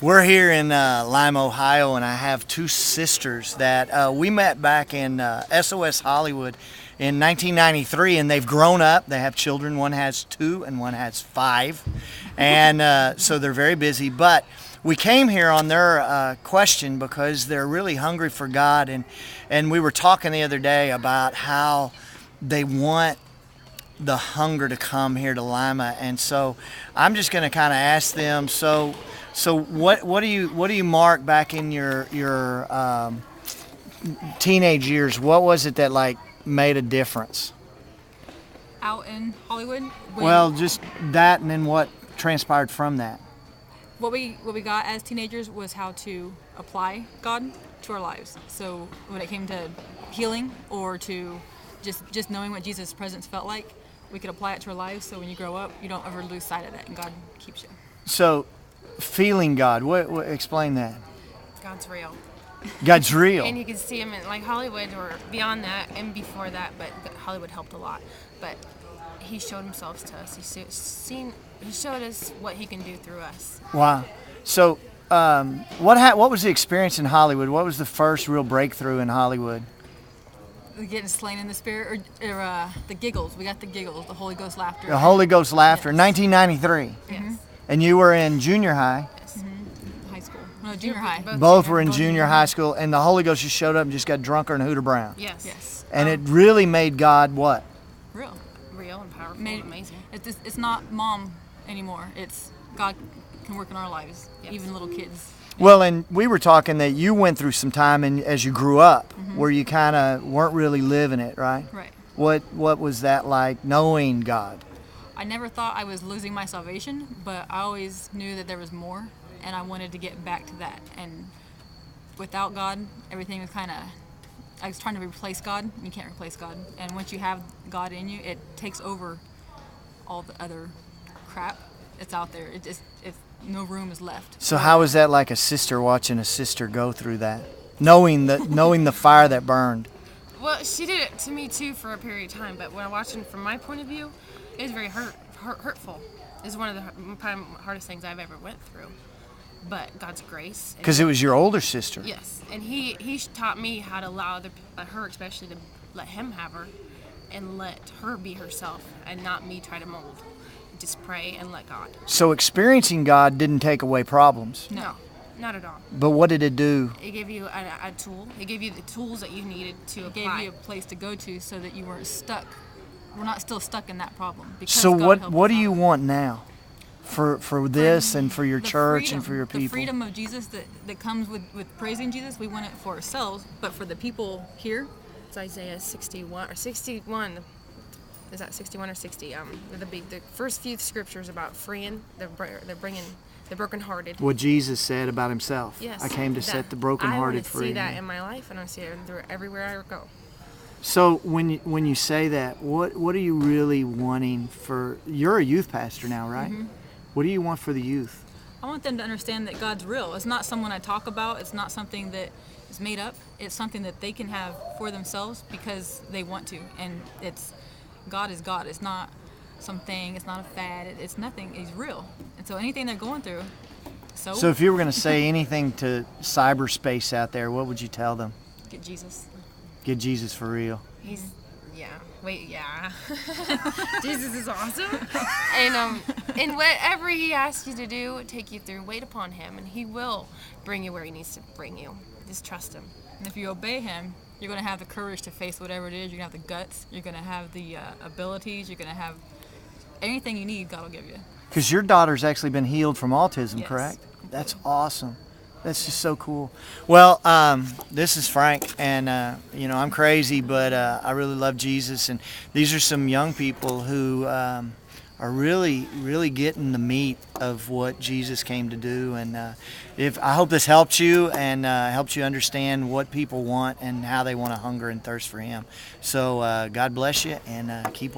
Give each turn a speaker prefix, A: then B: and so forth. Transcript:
A: We're here in Lima, Ohio, and I have two sisters that we met back in SOS Hollywood in 1993, and they've grown up. They have children. One has 2 and one has 5, and so they're very busy. But we came here on their question because they're really hungry for God, and we were talking the other day about how they want the hunger to come here to Lima, and so I'm just going to kind of ask them. So what do you mark back in your teenage years? What was it that like made a difference?
B: Out in Hollywood.
A: Well, just that, and then what transpired from that.
B: What we got as teenagers was how to apply God to our lives. So when it came to healing or to just knowing what Jesus' presence felt like, we could apply it to our lives. So when you grow up, you don't ever lose sight of that, and God keeps you.
A: So, feeling God. What explain that?
C: God's real.
A: God's real.
C: And you can see him in like Hollywood or beyond that and before that, but Hollywood helped a lot. But he showed himself to us. He showed us what he can do through us.
A: Wow. So, what was the experience in Hollywood? What was the first real breakthrough in Hollywood?
B: Getting slain in the spirit, or the giggles. We got the giggles, the Holy Ghost laughter.
A: The Holy Ghost laughter,
C: Yes.
A: 1993.
C: Yes.
A: And you were in junior high.
C: Yes.
B: High school. No, junior high.
A: Both were in junior high school, and the Holy Ghost just showed up and just got drunker than Hooter Brown.
C: Yes.
B: Yes.
A: And it really made God what?
B: Real.
C: Real and powerful and amazing.
B: It's not mom anymore. It's God can work in our lives,
C: Yes.
B: even little kids.
A: Well, and we were talking that you went through some time as you grew up where you kind of weren't really living it, right?
B: Right.
A: What was that like, knowing God?
B: I never thought I was losing my salvation, but I always knew that there was more, and I wanted to get back to that. And without God, everything was I was trying to replace God. You can't replace God. And once you have God in you, it takes over all the other crap that's out there. No room is left.
A: So how was that like a sister watching a sister go through that? Knowing the fire that burned?
C: Well, she did it to me too for a period of time, but when I watched it from my point of view, it was very hurtful. It's one of the probably hardest things I've ever went through. But God's grace.
A: Because it was your older sister.
C: Yes, and he taught me how to allow her especially to let him have her, and let her be herself, and not me try to mold. Just pray and let God.
A: So experiencing God didn't take away problems.
C: No, not at all.
A: But what did it do?
C: It gave you a tool. It gave you the tools that you needed to
B: It
C: apply.
B: gave you a place to go to so that you weren't stuck. We're not still stuck in that problem. Because
A: So
B: God
A: what
B: helped
A: do
B: us
A: you
B: out.
A: want now for this and for your
B: The
A: church and
B: freedom-
A: for your
B: The
A: people?
B: freedom of Jesus that comes with praising Jesus, we want it for ourselves, but for the people here,
C: It's Isaiah 61 or 61. Is that 61 or 60? The first few scriptures about freeing, they're bringing the brokenhearted.
A: What Jesus said about himself.
C: Yes,
A: I came to
C: that-
A: set the brokenhearted
C: I
A: free.
C: want to see that in my life, and I see it everywhere I go.
A: So when you say that, what are you really wanting for? You're a youth pastor now, right? What do you want for the youth?
B: I want them to understand that God's real. It's not someone I talk about. It's not something that is made up. It's something that they can have for themselves because they want to. And God is God. It's not something. It's not a fad. It's nothing. He's real. And so anything they're going through.
A: So if you were going to say anything to cyberspace out there, what would you tell them?
B: Get Jesus.
A: Get Jesus for real.
C: Jesus is awesome. And whatever he asks you to do, take you through, wait upon him, and he will bring you where he needs to bring you. Just trust him.
B: And if you obey him, you're going to have the courage to face whatever it is. You're going to have the guts. You're going to have the abilities. You're going to have anything you need, God will give you.
A: Because your daughter's actually been healed from autism,
B: Yes,
A: correct?
B: completely.
A: That's awesome. That's just so cool. Well, this is Frank, and I'm crazy, but I really love Jesus. And these are some young people who are really, really getting the meat of what Jesus came to do. And I hope this helped you and helped you understand what people want and how they want to hunger and thirst for Him. So God bless you, and keep.